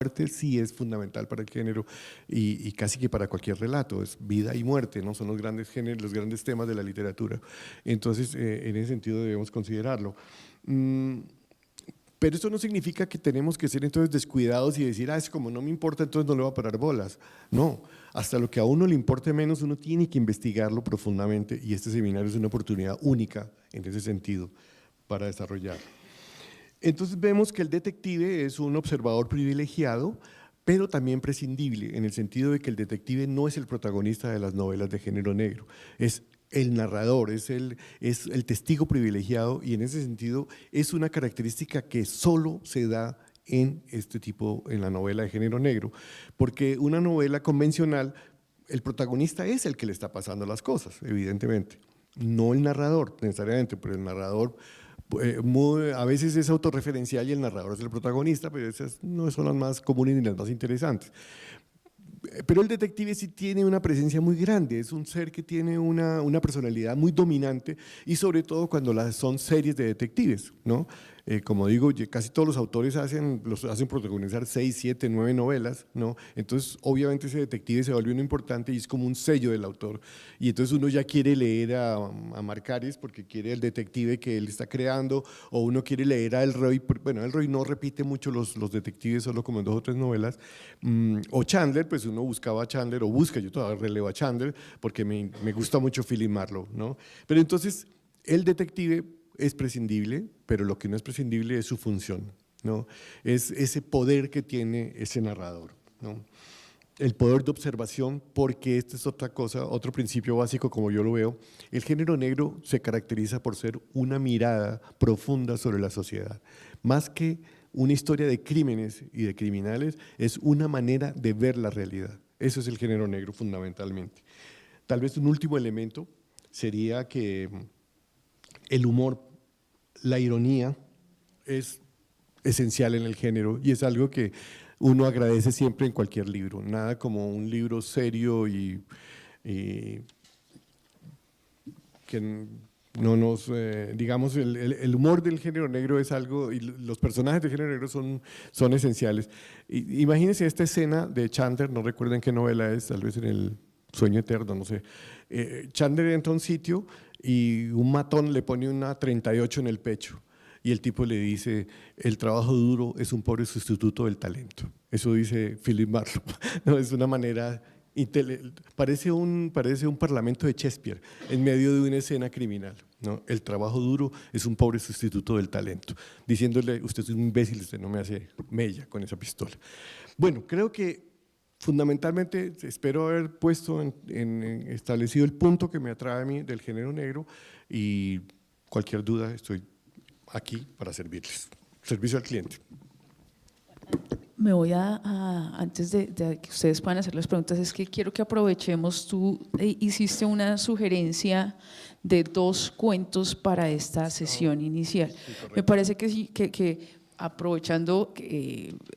muerte sí es fundamental para el género y casi que para cualquier relato, es vida y muerte, ¿no? Son los grandes géneros, los grandes temas de la literatura. Entonces, en ese sentido debemos considerarlo. Pero eso no significa que tenemos que ser entonces descuidados y decir, es como no me importa, entonces no le voy a parar bolas. No, hasta lo que a uno le importe menos, uno tiene que investigarlo profundamente y este seminario es una oportunidad única en ese sentido para desarrollar. Entonces vemos que el detective es un observador privilegiado, pero también prescindible, en el sentido de que el detective no es el protagonista de las novelas de género negro, es el narrador, es el testigo privilegiado, y en ese sentido es una característica que solo se da en este tipo, en la novela de género negro, porque una novela convencional, el protagonista es el que le está pasando las cosas, evidentemente, no el narrador necesariamente, pero el narrador a veces es autorreferencial y el narrador es el protagonista, pero esas no son las más comunes ni las más interesantes. Pero el detective sí tiene una presencia muy grande, es un ser que tiene una personalidad muy dominante y sobre todo cuando son series de detectives, ¿no? Como digo, casi todos los autores los hacen protagonizar 6, 7, 9 novelas, ¿no? Entonces obviamente ese detective se vuelve uno importante y es como un sello del autor, y entonces uno ya quiere leer a Marcaris porque quiere el detective que él está creando, o uno quiere leer a Elroy, bueno, Elroy no repite mucho los detectives, solo como en 2 o 3 novelas, o Chandler, pues uno buscaba a Chandler, o busca, yo todavía relevo a Chandler porque me gusta mucho Philip Marlowe, ¿no? Pero entonces el detective es prescindible, pero lo que no es prescindible es su función, ¿no? Es ese poder que tiene ese narrador, ¿no? El poder de observación, porque esta es otra cosa, otro principio básico como yo lo veo. El género negro se caracteriza por ser una mirada profunda sobre la sociedad, más que una historia de crímenes y de criminales, es una manera de ver la realidad. Eso es el género negro fundamentalmente. Tal vez un último elemento sería que el humor, la ironía es esencial en el género y es algo que uno agradece siempre en cualquier libro, nada como un libro serio y que no nos, digamos, el humor del género negro es algo, y los personajes del género negro son esenciales. Imagínense esta escena de Chandler, no recuerdo en qué novela es, tal vez en El Sueño Eterno, no sé. Chandler entra a un sitio y un matón le pone una 38 en el pecho y el tipo le dice, el trabajo duro es un pobre sustituto del talento. Eso dice Philip Marlowe. No, es una manera, parece un parlamento de Shakespeare en medio de una escena criminal, ¿no? El trabajo duro es un pobre sustituto del talento, diciéndole, usted es un imbécil, usted no me hace mella con esa pistola. Bueno, creo que fundamentalmente espero haber establecido el punto que me atrae a mí del género negro, y cualquier duda estoy aquí para servirles. Servicio al cliente. Me voy antes de que ustedes puedan hacer las preguntas, es que quiero que aprovechemos, tú hiciste una sugerencia de 2 cuentos para esta sesión inicial. Sí, Me parece que sí, que aprovechando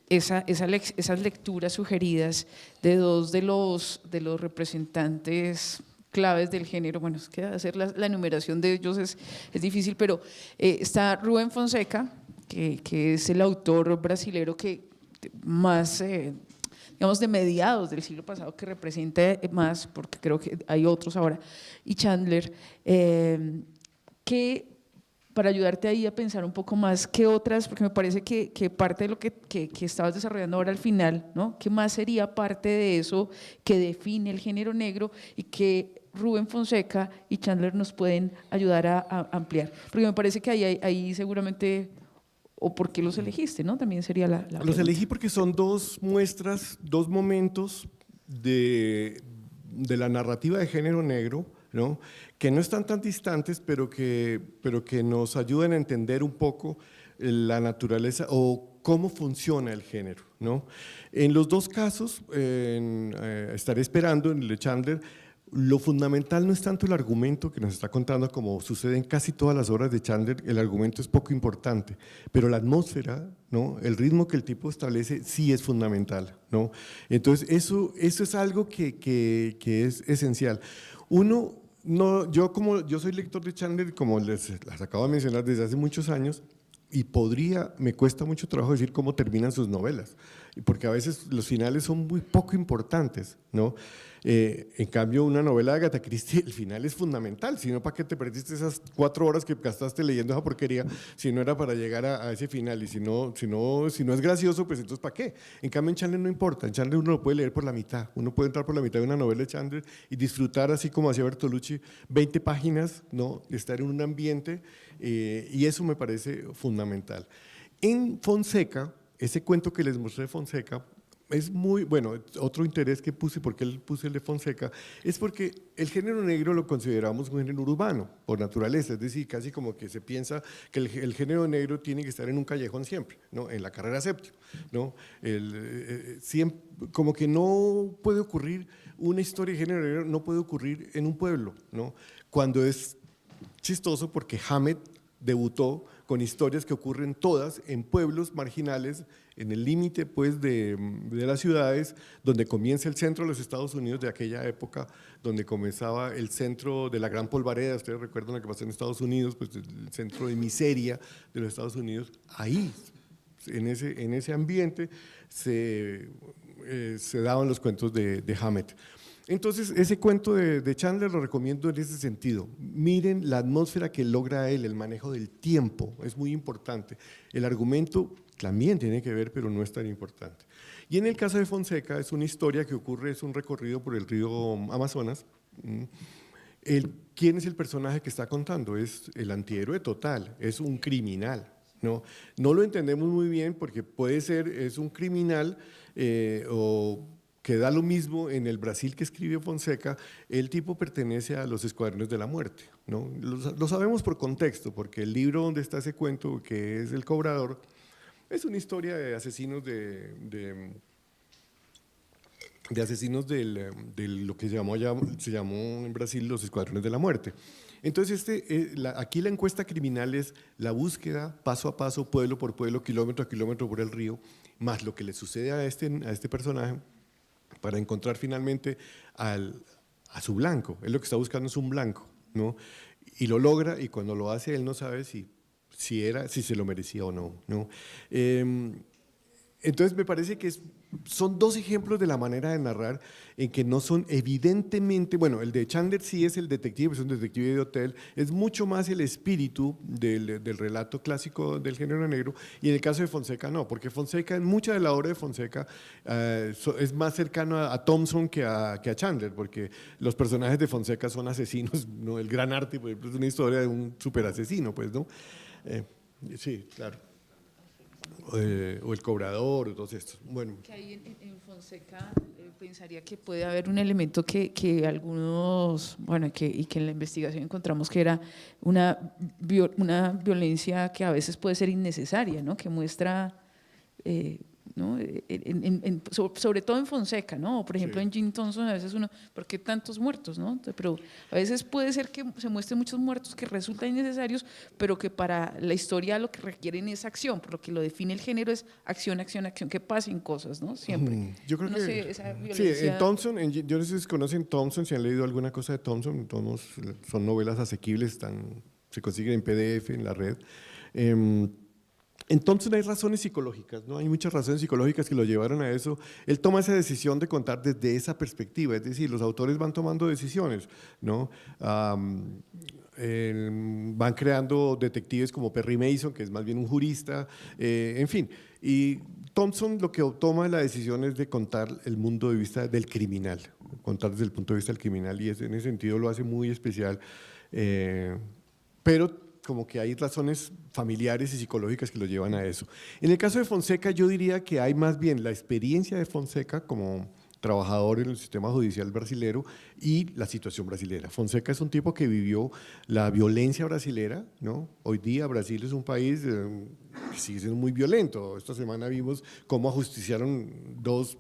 esas lecturas sugeridas de 2 de los representantes claves del género, bueno, es que hacer la enumeración de ellos es difícil, pero está Rubén Fonseca, que es el autor brasilero que más, digamos, de mediados del siglo pasado, que representa más, porque creo que hay otros ahora, y Chandler, que para ayudarte ahí a pensar un poco más, ¿qué otras? Porque me parece que parte de lo que estabas desarrollando ahora al final, ¿no? ¿Qué más sería parte de eso que define el género negro y que Rubén Fonseca y Chandler nos pueden ayudar a ampliar? Porque me parece que ahí seguramente… ¿O por qué los elegiste? ¿No? También sería la Los pregunta. elegí porque son 2 muestras, 2 momentos de la narrativa de género negro, ¿no? Que no están tan distantes, pero que nos ayudan a entender un poco la naturaleza o cómo funciona el género, ¿no? En los 2 casos, estaré esperando en el de Chandler, lo fundamental no es tanto el argumento que nos está contando, como sucede en casi todas las obras de Chandler, el argumento es poco importante, pero la atmósfera, ¿no? El ritmo que el tipo establece sí es fundamental, ¿no? Entonces eso es algo que es esencial. Yo soy lector de Chandler, como les acabo de mencionar desde hace muchos años, y me cuesta mucho trabajo decir cómo terminan sus novelas, porque a veces los finales son muy poco importantes, ¿no? En cambio, una novela de Agatha Christie, el final es fundamental, si no, ¿para qué te perdiste esas 4 horas que gastaste leyendo esa porquería si no era para llegar a ese final? Y si no es gracioso, pues entonces ¿para qué? En cambio, en Chandler no importa, en Chandler uno lo puede leer por la mitad, uno puede entrar por la mitad de una novela de Chandler y disfrutar, así como hacía Bertolucci, 20 páginas, ¿no? Estar en un ambiente, y eso me parece fundamental. En Fonseca, ese cuento que les mostré de Fonseca, es muy, bueno, otro interés que puse, porque él puse el de Fonseca, es porque el género negro lo consideramos un género urbano, por naturaleza, es decir, casi como que se piensa que el género negro tiene que estar en un callejón siempre, ¿no? En la carrera séptima, ¿no? Siempre, como que no puede ocurrir una historia de género negro, no puede ocurrir en un pueblo, ¿no? Cuando es chistoso porque Hammett debutó con historias que ocurren todas en pueblos marginales, en el límite pues de las ciudades, donde comienza el centro de los Estados Unidos de aquella época, donde comenzaba el centro de la Gran Polvareda. Ustedes recuerdan lo que pasó en Estados Unidos, pues el centro de miseria de los Estados Unidos. Ahí, en ese ambiente, se daban los cuentos de Hammett. Entonces, ese cuento de Chandler lo recomiendo en ese sentido. Miren la atmósfera que logra él, el manejo del tiempo, es muy importante. El argumento también tiene que ver, pero no es tan importante. Y en el caso de Fonseca, es una historia que ocurre, es un recorrido por el río Amazonas. ¿Quién es el personaje que está contando? Es el antihéroe total, es un criminal. No lo entendemos muy bien porque puede ser, es un criminal o que da lo mismo en el Brasil que escribió Fonseca. El tipo pertenece a los Escuadrones de la Muerte, ¿no? Lo sabemos por contexto, porque el libro donde está ese cuento, que es El Cobrador, es una historia de asesinos de asesinos de lo que se llamó en Brasil los Escuadrones de la Muerte. Entonces, aquí la encuesta criminal es la búsqueda paso a paso, pueblo por pueblo, kilómetro a kilómetro por el río, más lo que le sucede a este personaje, para encontrar finalmente a su blanco. Él lo que está buscando es un blanco, ¿no? Y lo logra, y cuando lo hace él no sabe si se lo merecía o no, ¿no? Entonces me parece que son 2 ejemplos de la manera de narrar en que no son evidentemente, bueno, el de Chandler sí es el detective, es un detective de hotel, es mucho más el espíritu del relato clásico del género negro, y en el caso de Fonseca no, porque Fonseca, en mucha de la obra de Fonseca es más cercano a Thompson que a Chandler, porque los personajes de Fonseca son asesinos, ¿no? El gran arte, por ejemplo, es una historia de un superasesino, pues, ¿no? Sí, claro. O El Cobrador, o todos estos. Bueno. Que ahí en Fonseca pensaría que puede haber un elemento que algunos, bueno, y que en la investigación encontramos que era una violencia que a veces puede ser innecesaria, ¿no? Que muestra, ¿no? Sobre todo en Fonseca, ¿no? Por ejemplo, sí. En Jim Thompson a veces uno, ¿por qué tantos muertos, no? Pero a veces puede ser que se muestren muchos muertos que resultan innecesarios, pero que para la historia lo que requieren es acción, por lo que lo define el género es acción, acción, acción, que pasen cosas, ¿no? Siempre. Yo creo no que sé, esa violencia. Sí, en Thompson, yo no sé si conocen Thompson, si han leído alguna cosa de Thompson, son novelas asequibles, se consiguen en PDF, en la red. En Thompson hay razones psicológicas, ¿no? Hay muchas razones psicológicas que lo llevaron a eso. Él toma esa decisión de contar desde esa perspectiva, es decir, los autores van tomando decisiones, ¿no? Van creando detectives como Perry Mason, que es más bien un jurista, en fin. Y Thompson lo que toma la decisión es de contar el mundo de vista del criminal, contar desde el punto de vista del criminal, y en ese sentido lo hace muy especial, pero como que hay razones familiares y psicológicas que lo llevan a eso. En el caso de Fonseca, yo diría que hay más bien la experiencia de Fonseca como trabajador en el sistema judicial brasilero y la situación brasilera. Fonseca es un tipo que vivió la violencia brasilera, ¿no? Hoy día Brasil es un país que sigue siendo muy violento. Esta semana vimos cómo ajusticiaron dos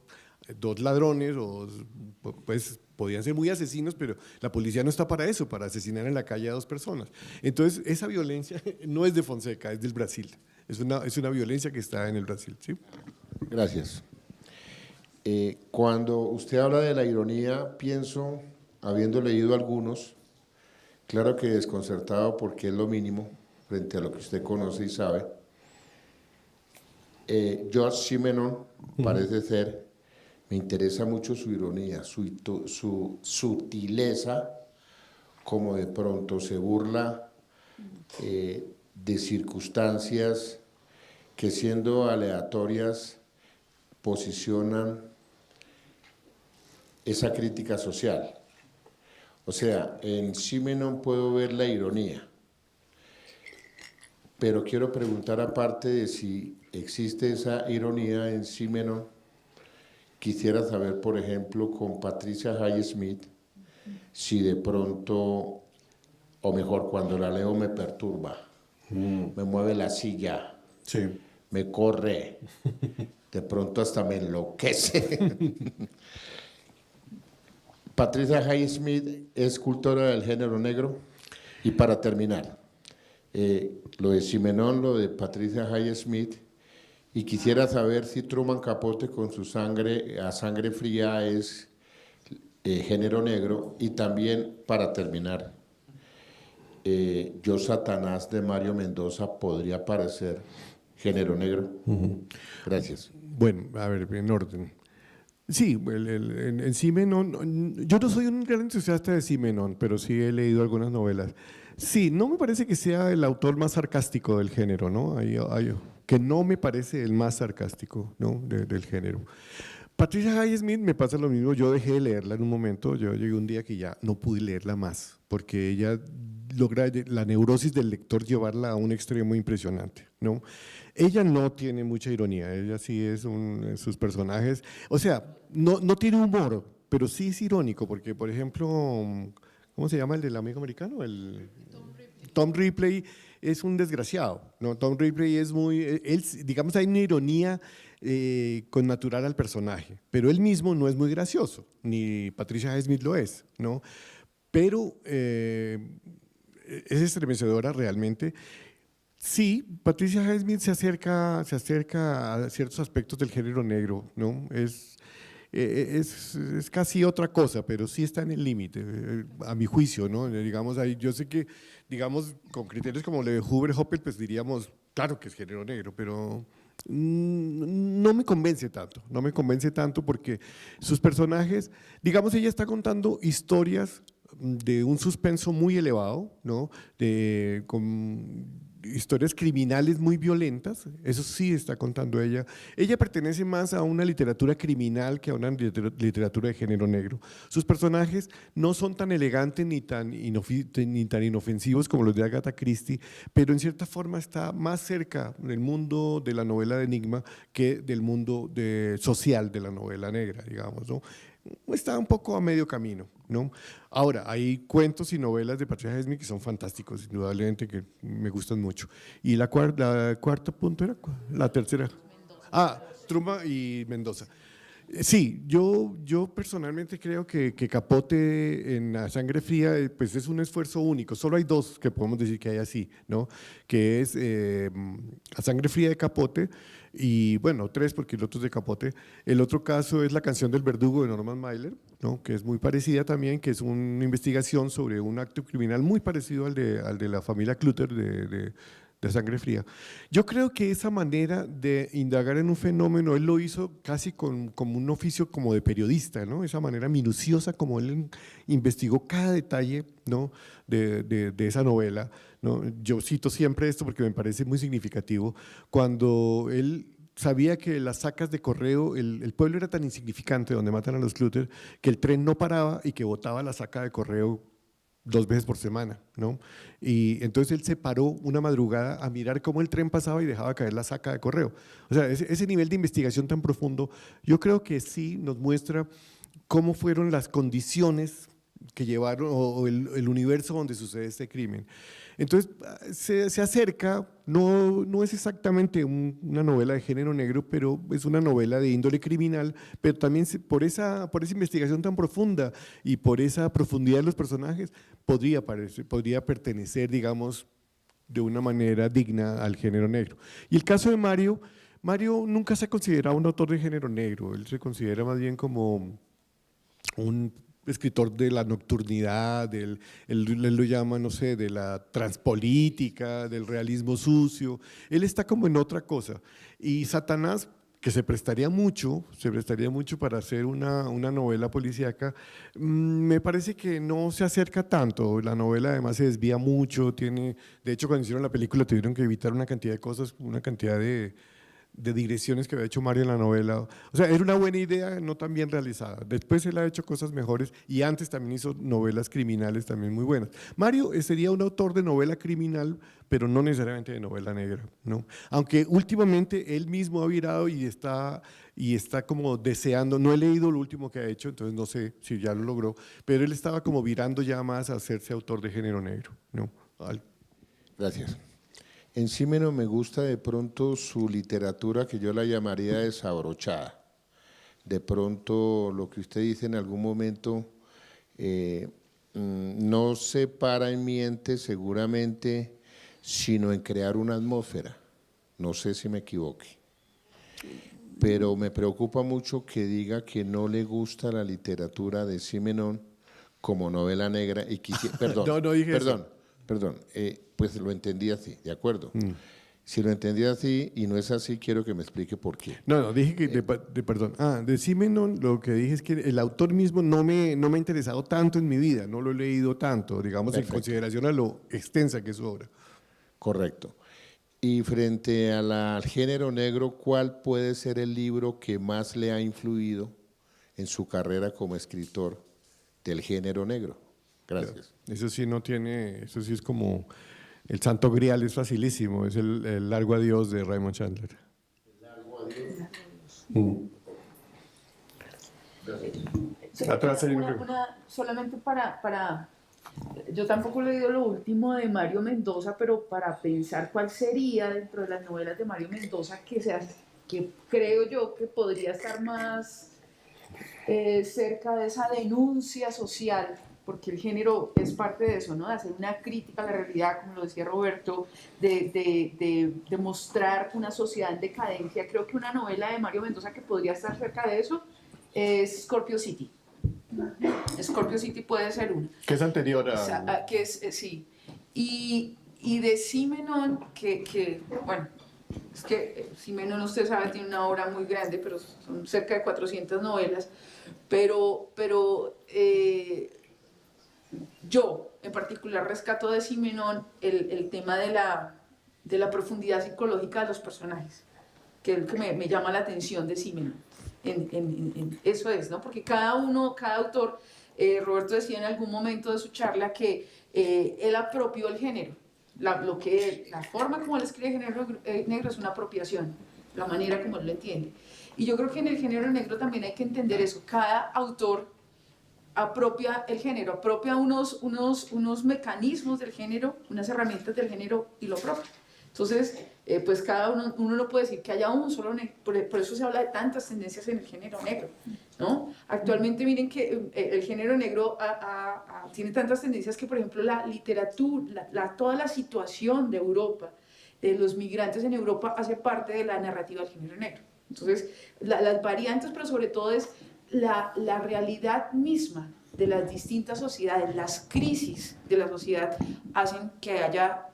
ladrones, pues podían ser muy asesinos, pero la policía no está para eso, para asesinar en la calle a 2 personas. Entonces, esa violencia no es de Fonseca, es del Brasil. Es una violencia que está en el Brasil, ¿sí? Gracias. Cuando usted habla de la ironía, pienso, habiendo leído algunos, claro que desconcertado porque es lo mínimo frente a lo que usted conoce y sabe, George Simenon parece ser, me interesa mucho su ironía, su sutileza, como de pronto se burla de circunstancias que siendo aleatorias posicionan esa crítica social. O sea, en Simenon puedo ver la ironía, pero quiero preguntar, aparte de si existe esa ironía en Simenon, quisiera saber, por ejemplo, con Patricia Highsmith, si de pronto, o mejor, cuando la leo me perturba, me mueve la silla, Sí. me corre, de pronto hasta me enloquece. Patricia Highsmith es cultora del género negro. Y para terminar, lo de Simenon, lo de Patricia Highsmith, y quisiera saber si Truman Capote con su sangre, a sangre fría, es género negro. Y también, para terminar, Yo Satanás de Mario Mendoza podría parecer género negro. Gracias. Bueno, a ver, en orden. Sí, en Simenon, yo no soy un gran entusiasta de Simenon, pero sí he leído algunas novelas. Sí, no me parece que sea el autor más sarcástico del género, ¿no? Que no me parece el más sarcástico, ¿no? Del género. Patricia Highsmith me pasa lo mismo, yo dejé de leerla en un momento, yo llegué un día que ya no pude leerla más, porque ella logra la neurosis del lector llevarla a un extremo impresionante, ¿no? Ella no tiene mucha ironía, ella sí es sus personajes, o sea, no tiene humor, pero sí es irónico, porque por ejemplo, ¿cómo se llama el del amigo americano? Tom Ripley es un desgraciado, ¿no? Tom Ripley es muy, él, digamos, hay una ironía con natural al personaje, pero él mismo no es muy gracioso, ni Patricia Highsmith lo es, ¿no? Pero es estremecedora realmente. Sí, Patricia Highsmith se acerca a ciertos aspectos del género negro, ¿no? Es casi otra cosa, pero sí está en el límite, a mi juicio, ¿no? Digamos, ahí, yo sé que, digamos, con criterios como el de Hubert Huppert, pues diríamos, claro que es género negro, pero no me convence tanto, no me convence tanto porque sus personajes, digamos, ella está contando historias de un suspenso muy elevado, ¿no? Con historias criminales muy violentas, eso sí está contando ella. Ella pertenece más a una literatura criminal que a una literatura de género negro. Sus personajes no son tan elegantes ni tan inofensivos como los de Agatha Christie, pero en cierta forma está más cerca del mundo de la novela de enigma que del mundo social de la novela negra, digamos, ¿no? Está un poco a medio camino, ¿no? Ahora, hay cuentos y novelas de Patricia Highsmith que son fantásticos, indudablemente, que me gustan mucho. Y la cuarta punto era, la tercera. Truma y Mendoza. Sí, yo personalmente creo que Capote en La Sangre Fría pues es un esfuerzo único. Solo hay dos que podemos decir que hay así, ¿no? Que es La Sangre Fría de Capote y bueno, tres porque el otro es de Capote. El otro caso es La Canción del Verdugo de Norman Mailer, ¿no? Que es muy parecida también, que es una investigación sobre un acto criminal muy parecido al de la familia Clutter de Sangre Fría. Yo creo que esa manera de indagar en un fenómeno, él lo hizo casi como un oficio como de periodista, ¿no? Esa manera minuciosa como él investigó cada detalle, ¿no? de esa novela, ¿no? Yo cito siempre esto porque me parece muy significativo, cuando él sabía que las sacas de correo, el pueblo era tan insignificante donde matan a los Clutter, que el tren no paraba y que botaba la saca de correo 2 veces por semana, ¿no? Y entonces él se paró una madrugada a mirar cómo el tren pasaba y dejaba caer la saca de correo. O sea, ese nivel de investigación tan profundo, yo creo que sí nos muestra cómo fueron las condiciones que llevaron, o el universo donde sucede este crimen. Entonces, se acerca, no es exactamente una novela de género negro, pero es una novela de índole criminal, pero también por esa investigación tan profunda y por esa profundidad de los personajes, podría pertenecer, digamos, de una manera digna al género negro. Y el caso de Mario nunca se ha considerado un autor de género negro, él se considera más bien como escritor de la nocturnidad, él lo llama, no sé, de la transpolítica, del realismo sucio. Él está como en otra cosa. Y Satanás, que se prestaría mucho para hacer una novela policíaca, me parece que no se acerca tanto. La novela además se desvía mucho, de hecho cuando hicieron la película tuvieron que evitar una cantidad de cosas, una cantidad de digresiones que había hecho Mario en la novela. O sea, era una buena idea, no tan bien realizada. Después él ha hecho cosas mejores y antes también hizo novelas criminales también muy buenas. Mario sería un autor de novela criminal, pero no necesariamente de novela negra, ¿no? Aunque últimamente él mismo ha virado y está como deseando, no he leído lo último que ha hecho, entonces no sé si ya lo logró, pero él estaba como virando ya más a hacerse autor de género negro, ¿no? Gracias. En Símeno me gusta de pronto su literatura, que yo la llamaría desabrochada. De pronto lo que usted dice en algún momento no se para en mi mente seguramente, sino en crear una atmósfera. No sé si me equivoque. Pero me preocupa mucho que diga que no le gusta la literatura de Simenón como novela negra y perdón, no dije eso. Perdón, pues lo entendí así, de acuerdo. Si lo entendí así y no es así, quiero que me explique por qué. No, dije que, perdón, de Simenon lo que dije es que el autor mismo no me ha interesado tanto en mi vida, no lo he leído tanto, digamos, Perfecto. en consideración a lo extensa que es su obra. Correcto. Y frente al género negro, ¿cuál puede ser el libro que más le ha influido en su carrera como escritor del género negro? Gracias. Eso sí no tiene, eso sí es como, el santo grial es facilísimo, es el Largo Adiós de Raymond Chandler. El Largo Adiós. Atrás hay solamente yo tampoco he leído lo último de Mario Mendoza, pero para pensar cuál sería dentro de las novelas de Mario Mendoza que creo yo que podría estar más cerca de esa denuncia social, porque el género es parte de eso, ¿no? De hacer una crítica a la realidad, como lo decía Roberto, de mostrar una sociedad en decadencia. Creo que una novela de Mario Mendoza que podría estar cerca de eso es Scorpio City. Scorpio City puede ser una. Que es anterior a… Sí. Y de Simenon, bueno, es que Simenon, usted sabe, tiene una obra muy grande, pero son cerca de 400 novelas, pero yo en particular rescato de Simenon el tema de la profundidad psicológica de los personajes, que es el que me llama la atención de Simenon. Eso es, ¿no? Porque cada autor, Roberto decía en algún momento de su charla que él apropió el género. La forma como él escribe el género negro es una apropiación, la manera como él lo entiende. Y yo creo que en el género negro también hay que entender eso. Cada autor apropia el género, apropia unos mecanismos del género, unas herramientas del género y lo apropia. Entonces, pues cada uno no puede decir que haya un solo negro, por eso se habla de tantas tendencias en el género negro, ¿no? Actualmente miren que el género negro tiene tantas tendencias que, por ejemplo, la literatura, toda la situación de Europa, de los migrantes en Europa, hace parte de la narrativa del género negro. Entonces, las variantes, pero sobre todo es la realidad misma de las distintas sociedades, las crisis de la sociedad hacen que haya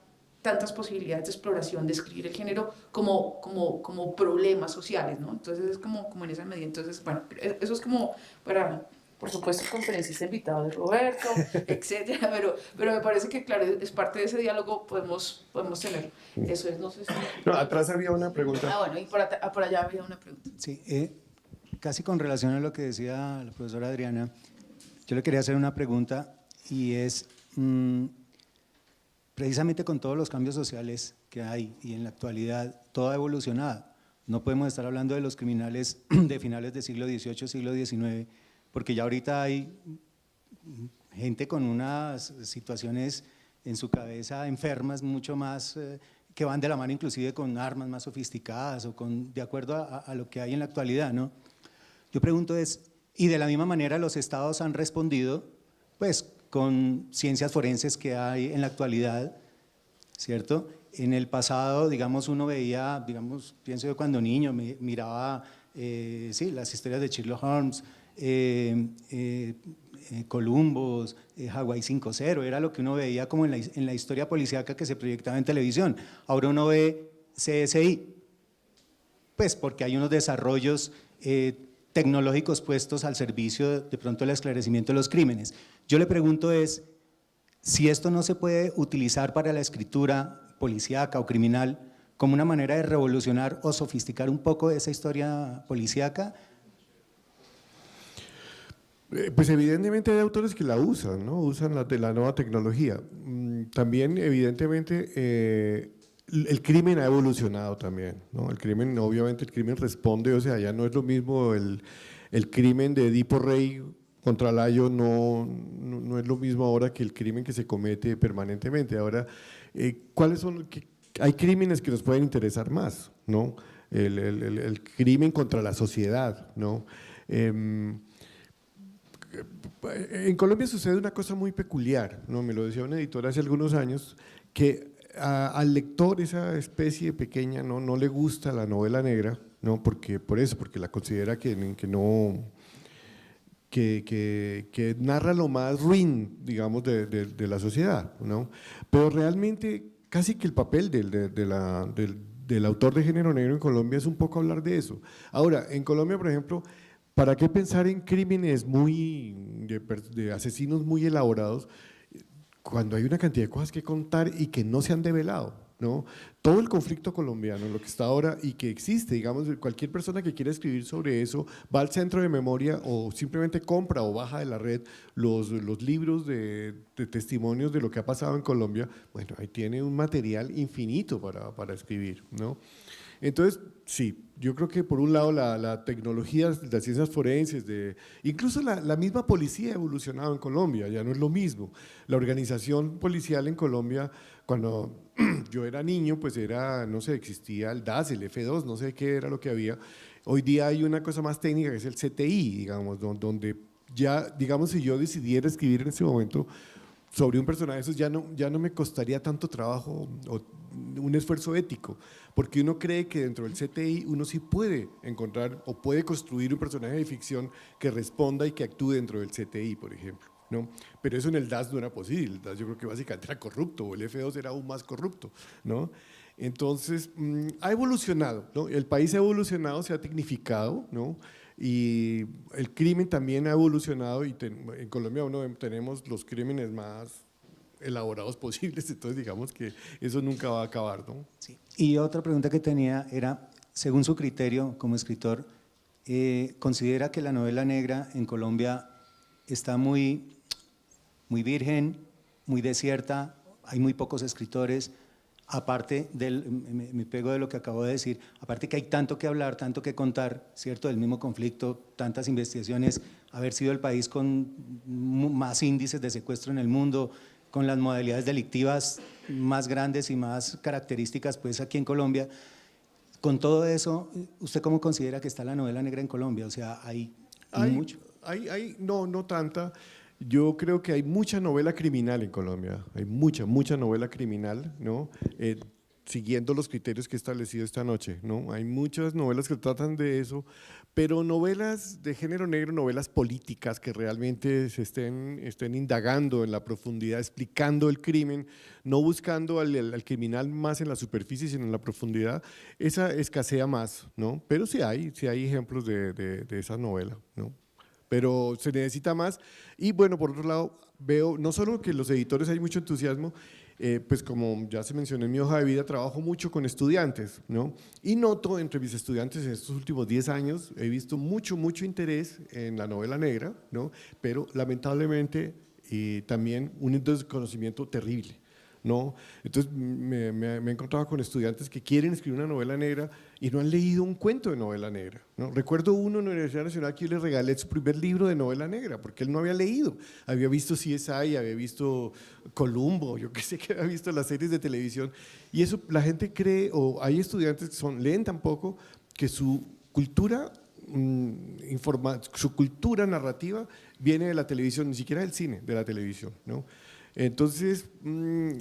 tantas posibilidades de exploración, de escribir el género como problemas sociales, ¿no? Entonces es como en esa medida. Entonces, bueno, eso es como para, por supuesto, conferencista invitado de Roberto, etcétera, pero me parece que, claro, es parte de ese diálogo, podemos tenerlo. Eso es, no sé si… No, atrás había una pregunta. bueno, y por allá había una pregunta. Sí, casi con relación a lo que decía la profesora Adriana, yo le quería hacer una pregunta y es… precisamente con todos los cambios sociales que hay y en la actualidad todo ha evolucionado. No podemos estar hablando de los criminales de finales del siglo XVIII, siglo XIX, porque ya ahorita hay gente con unas situaciones en su cabeza enfermas mucho más, que van de la mano inclusive con armas más sofisticadas o de acuerdo a lo que hay en la actualidad, ¿no? Yo pregunto y de la misma manera los estados han respondido, pues, con ciencias forenses que hay en la actualidad, ¿cierto? En el pasado, digamos, uno veía, digamos, pienso yo cuando niño, miraba, sí, las historias de Sherlock Holmes, Columbus, Hawái 5-0, era lo que uno veía como en la historia policíaca que se proyectaba en televisión. Ahora uno ve CSI, pues porque hay unos desarrollos tecnológicos puestos al servicio de pronto del esclarecimiento de los crímenes. Yo le pregunto es, si esto no se puede utilizar para la escritura policíaca o criminal como una manera de revolucionar o sofisticar un poco esa historia policíaca. Pues evidentemente hay autores que la usan, ¿no? Usan la nueva tecnología. También evidentemente el crimen ha evolucionado también, ¿no? El crimen, obviamente el crimen responde, o sea, ya no es lo mismo el crimen de Edipo Rey contra Layo, no es lo mismo ahora que el crimen que se comete permanentemente. Ahora, ¿cuáles son? Hay crímenes que nos pueden interesar más, ¿no? El crimen contra la sociedad, ¿no? En Colombia sucede una cosa muy peculiar, ¿no? Me lo decía una editora hace algunos años, que al lector, esa especie pequeña, no le gusta la novela negra, ¿no? Porque la considera que narra lo más ruin, digamos, de la sociedad, ¿no? Pero realmente casi que el papel del autor de género negro en Colombia es un poco hablar de eso. Ahora, en Colombia, por ejemplo, ¿para qué pensar en crímenes de asesinos muy elaborados cuando hay una cantidad de cosas que contar y que no se han develado, ¿no? Todo el conflicto colombiano, lo que está ahora y que existe, digamos, cualquier persona que quiera escribir sobre eso va al centro de memoria o simplemente compra o baja de la red los libros de testimonios de lo que ha pasado en Colombia. Bueno, ahí tiene un material infinito para escribir, ¿no? Entonces, sí, yo creo que por un lado la tecnología, las ciencias forenses, incluso la misma policía ha evolucionado en Colombia, ya no es lo mismo. La organización policial en Colombia, cuando yo era niño, pues era, no sé, existía el DAS, el F2, no sé qué era lo que había. Hoy día hay una cosa más técnica que es el CTI, digamos, donde ya, digamos, si yo decidiera escribir en ese momento sobre un personaje, eso ya no me costaría tanto trabajo o un esfuerzo ético, porque uno cree que dentro del CTI uno sí puede encontrar o puede construir un personaje de ficción que responda y que actúe dentro del CTI, por ejemplo, ¿no? Pero eso en el DAS no era posible. El DAS yo creo que básicamente era corrupto, o el F2 era aún más corrupto, ¿no? Entonces, ha evolucionado, ¿no? El país ha evolucionado, se ha tecnificado, ¿no? Y el crimen también ha evolucionado y en Colombia tenemos los crímenes más elaborados posibles, entonces digamos que eso nunca va a acabar, ¿no? Sí. Y otra pregunta que tenía era, según su criterio como escritor, ¿considera que la novela negra en Colombia está muy virgen, muy desierta, hay muy pocos escritores? Aparte me pego de lo que acabo de decir, aparte que hay tanto que hablar, tanto que contar, ¿cierto? Del mismo conflicto, tantas investigaciones, haber sido el país con más índices de secuestro en el mundo, con las modalidades delictivas más grandes y más características pues aquí en Colombia. Con todo eso, ¿usted cómo considera que está la novela negra en Colombia? O sea, ¿hay mucho? No tanta. Yo creo que hay mucha novela criminal en Colombia, hay mucha novela criminal, ¿no? Siguiendo los criterios que he establecido esta noche, ¿no? Hay muchas novelas que tratan de eso, pero novelas de género negro, novelas políticas que realmente se estén indagando en la profundidad, explicando el crimen, no buscando al criminal más en la superficie, sino en la profundidad, esa escasea más, ¿no? Pero sí hay ejemplos de esa novela, ¿no? Pero se necesita más. Y bueno, por otro lado, veo no solo que los editores hay mucho entusiasmo, pues como ya se mencionó en mi hoja de vida, trabajo mucho con estudiantes, ¿no? Y noto entre mis estudiantes en estos últimos 10 años, he visto mucho interés en la novela negra, ¿no? Pero lamentablemente también un desconocimiento terrible, ¿no? Entonces me he encontrado con estudiantes que quieren escribir una novela negra y no han leído un cuento de novela negra, ¿no? Recuerdo uno en la Universidad Nacional que yo le regalé su primer libro de novela negra porque él no había leído, había visto CSI, había visto Columbo, yo qué sé, que había visto las series de televisión, y eso la gente cree, o hay estudiantes que leen tan poco que su cultura su cultura narrativa viene de la televisión, ni siquiera del cine, de la televisión, ¿no? Entonces,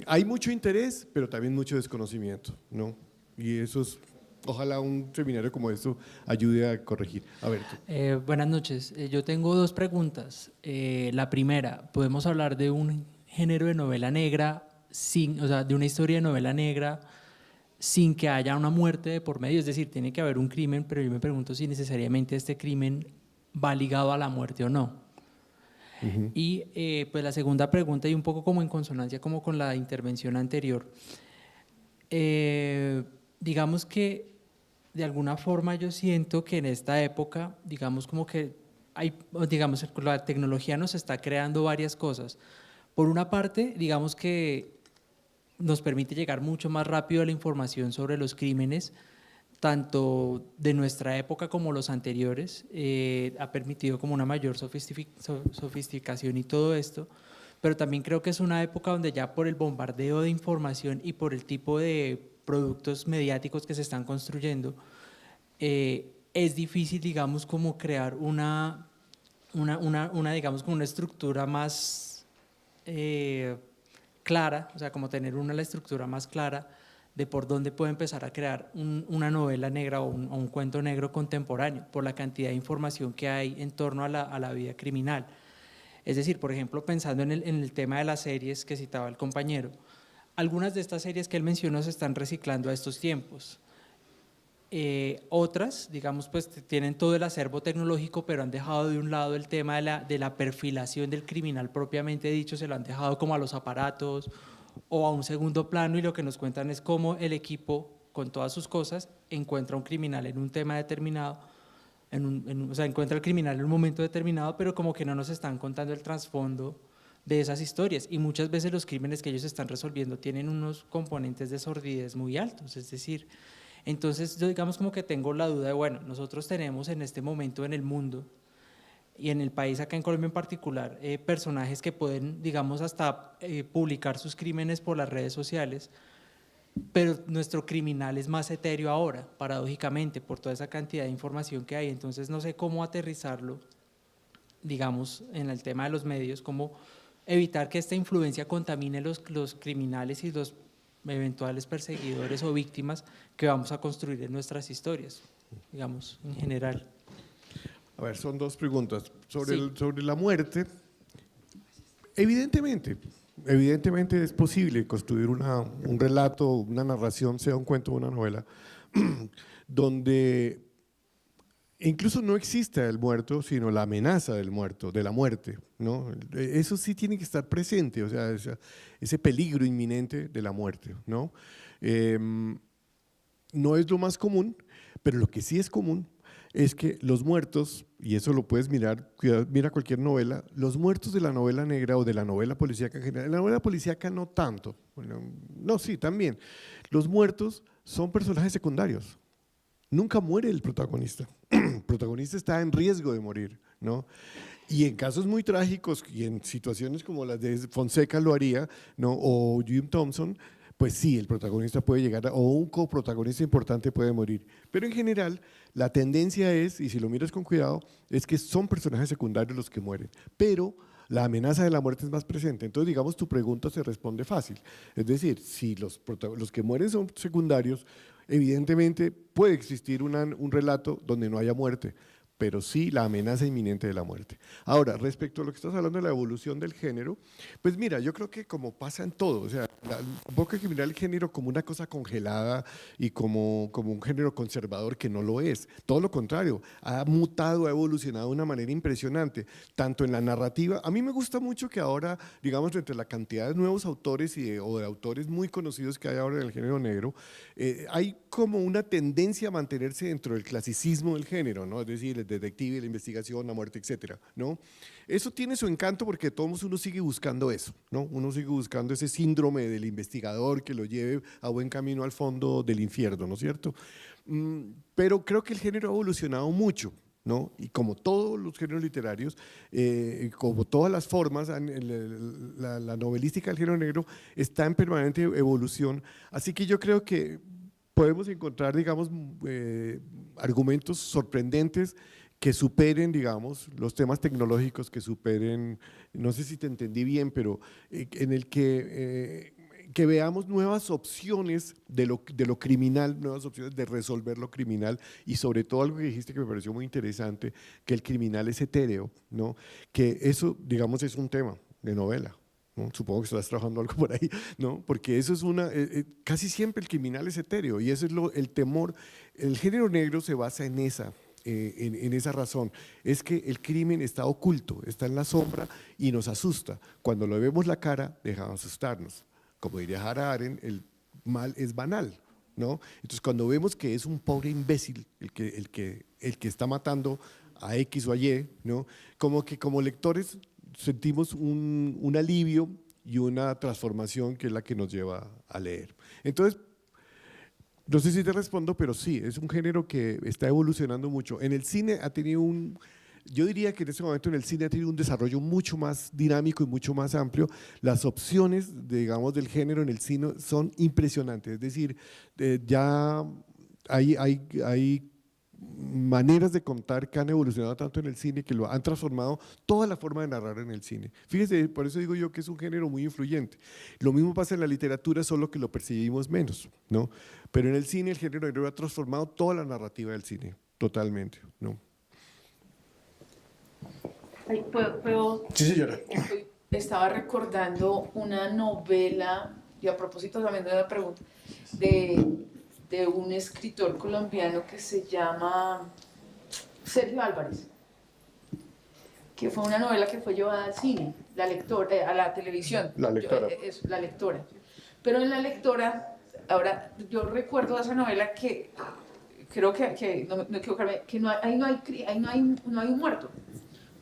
hay mucho interés, pero también mucho desconocimiento, ¿no? Y eso es Ojalá un seminario como esto ayude a corregir. A ver, tú. Buenas noches. Yo tengo dos preguntas. La primera, ¿podemos hablar de un género de novela negra, o sea, de una historia de novela negra sin que haya una muerte de por medio? Es decir, tiene que haber un crimen, pero yo me pregunto si necesariamente este crimen va ligado a la muerte o no. Y pues la segunda pregunta, y un poco como en consonancia como con la intervención anterior, digamos que de alguna forma yo siento que en esta época, digamos como que digamos, la tecnología nos está creando varias cosas. Por una parte, digamos que nos permite llegar mucho más rápido a la información sobre los crímenes, tanto de nuestra época como los anteriores, ha permitido como una mayor sofisticación y todo esto, pero también creo que es una época donde ya por el bombardeo de información y por el tipo de productos mediáticos que se están construyendo, es difícil, digamos, como crear digamos, como una estructura más clara, o sea, como tener la estructura más clara de por dónde puede empezar a crear una novela negra o un cuento negro contemporáneo, por la cantidad de información que hay en torno a la vida criminal. Es decir, por ejemplo, pensando en el tema de las series que citaba el compañero, algunas de estas series que él mencionó se están reciclando a estos tiempos. Otras, digamos, pues tienen todo el acervo tecnológico, pero han dejado de un lado el tema de la perfilación del criminal propiamente dicho, se lo han dejado como a los aparatos o a un segundo plano, y lo que nos cuentan es cómo el equipo, con todas sus cosas, encuentra un criminal en un tema determinado, o sea, encuentra al criminal en un momento determinado, pero como que no nos están contando el trasfondo de esas historias, y muchas veces los crímenes que ellos están resolviendo tienen unos componentes de sordidez muy altos, es decir, entonces yo digamos como que tengo la duda de, bueno, nosotros tenemos en este momento en el mundo y en el país, acá en Colombia en particular, personajes que pueden, digamos, hasta publicar sus crímenes por las redes sociales, pero nuestro criminal es más etéreo ahora, paradójicamente, por toda esa cantidad de información que hay. Entonces no sé cómo aterrizarlo, digamos, en el tema de los medios, cómo evitar que esta influencia contamine los criminales y los eventuales perseguidores o víctimas que vamos a construir en nuestras historias, digamos, en general. A ver, son dos preguntas. Sobre, Sí. sobre la muerte, evidentemente es posible construir un relato, una narración, sea un cuento o una novela, donde incluso no exista el muerto, sino la amenaza del muerto, de la muerte, ¿no? Eso sí tiene que estar presente, o sea, ese peligro inminente de la muerte, ¿no? No es lo más común, pero lo que sí es común es que los muertos, y eso lo puedes mirar, mira cualquier novela, los muertos de la novela negra o de la novela policíaca en general, la novela policíaca no tanto, bueno, no, sí, también, los muertos son personajes secundarios, nunca muere el protagonista, el protagonista está en riesgo de morir, ¿no? Y en casos muy trágicos y en situaciones como las de Fonseca lo haría, ¿no? O Jim Thompson, pues sí, el protagonista puede llegar, o un coprotagonista importante puede morir. Pero en general, la tendencia es, y si lo miras con cuidado, es que son personajes secundarios los que mueren. Pero la amenaza de la muerte es más presente. Entonces, digamos, tu pregunta se responde fácil. Es decir, si los que mueren son secundarios, evidentemente puede existir un relato donde no haya muerte, pero sí la amenaza inminente de la muerte. Ahora, respecto a lo que estás hablando de la evolución del género, pues mira, yo creo que como pasa en todo, o sea, un poco hay que mirar el género como una cosa congelada y como un género conservador que no lo es. Todo lo contrario, ha mutado, ha evolucionado de una manera impresionante, tanto en la narrativa. A mí me gusta mucho que ahora, digamos, entre la cantidad de nuevos autores o de autores muy conocidos que hay ahora en el género negro, hay como una tendencia a mantenerse dentro del clasicismo del género, ¿no? Es decir, el detective, la investigación, la muerte, etcétera, ¿no? Eso tiene su encanto porque todos uno sigue buscando eso, ¿no? Uno sigue buscando ese síndrome del investigador que lo lleve a buen camino al fondo del infierno, ¿no es cierto? Pero creo que el género ha evolucionado mucho, ¿no? Y como todos los géneros literarios, como todas las formas, la novelística del género negro está en permanente evolución, así que yo creo que podemos encontrar, digamos, argumentos sorprendentes que superen, digamos, los temas tecnológicos, que superen, no sé si te entendí bien, pero en el que que veamos nuevas opciones de lo criminal, nuevas opciones de resolver lo criminal y sobre todo algo que dijiste que me pareció muy interesante, que el criminal es etéreo, ¿no? Que eso, digamos, es un tema de novela, ¿no? Supongo que estás trabajando algo por ahí, ¿no? Porque eso es casi siempre el criminal es etéreo y eso es el temor. El género negro se basa en esa razón, es que el crimen está oculto, está en la sombra y nos asusta. Cuando lo vemos la cara, deja de asustarnos. Como diría Hannah Arendt, el mal es banal, ¿no? Entonces, cuando vemos que es un pobre imbécil el que está matando a X o a Y, ¿no? Como que como lectores sentimos un alivio y una transformación que es la que nos lleva a leer. Entonces, no sé si te respondo, pero sí, es un género que está evolucionando mucho. En el cine ha tenido yo diría que en este momento en el cine ha tenido un desarrollo mucho más dinámico y mucho más amplio. Las opciones, digamos, del género en el cine son impresionantes. Es decir, ya hay maneras de contar que han evolucionado tanto en el cine que lo han transformado toda la forma de narrar en el cine. Fíjese, por eso digo yo que es un género muy influyente. Lo mismo pasa en la literatura, solo que lo percibimos menos, ¿no? Pero en el cine el género negro ha transformado toda la narrativa del cine, totalmente, ¿no? Ay, ¿puedo? Sí, señora. Estaba recordando una novela, y a propósito también de una pregunta, de un escritor colombiano que se llama Sergio Álvarez, que fue una novela que fue llevada al cine, a la televisión. La Lectora. La Lectora. Pero en La Lectora, ahora yo recuerdo de esa novela que creo que no equivocarme, que ahí no hay un muerto.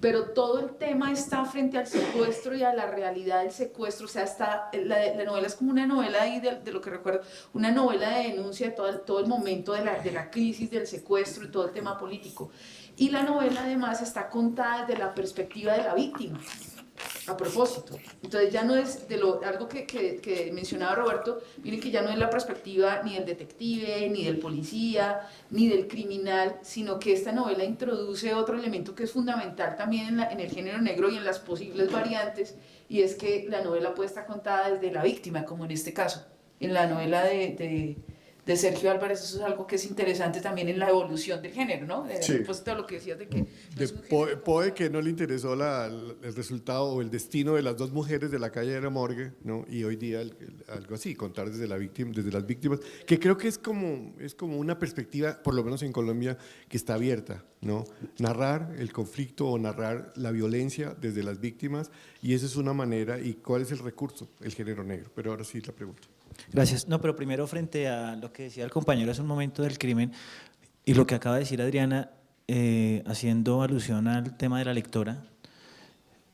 Pero todo el tema está frente al secuestro y a la realidad del secuestro, o sea, la novela es como una novela ahí de lo que recuerdo, una novela de denuncia de todo el momento de la crisis, del secuestro y todo el tema político. Y la novela además está contada desde la perspectiva de la víctima, a propósito. Entonces ya no es algo que mencionaba Roberto, miren que ya no es la perspectiva ni del detective, ni del policía, ni del criminal, sino que esta novela introduce otro elemento que es fundamental también en el género negro y en las posibles variantes, y es que la novela puede estar contada desde la víctima, como en este caso. En la novela de Sergio Álvarez, eso es algo que es interesante también en la evolución del género, ¿no? Sí. A propósito de lo que decías de que De Poe que no le interesó el resultado o el destino de las dos mujeres de la calle de la Morgue, ¿no? Y hoy día algo así, contar desde las víctimas, que creo que es como una perspectiva, por lo menos en Colombia, que está abierta, ¿no? Narrar el conflicto o narrar la violencia desde las víctimas, y esa es una manera. ¿Y cuál es el recurso? El género negro. Pero ahora sí la pregunta. Gracias. No, pero primero frente a lo que decía el compañero hace un momento del crimen y lo que acaba de decir Adriana, haciendo alusión al tema de La Lectora,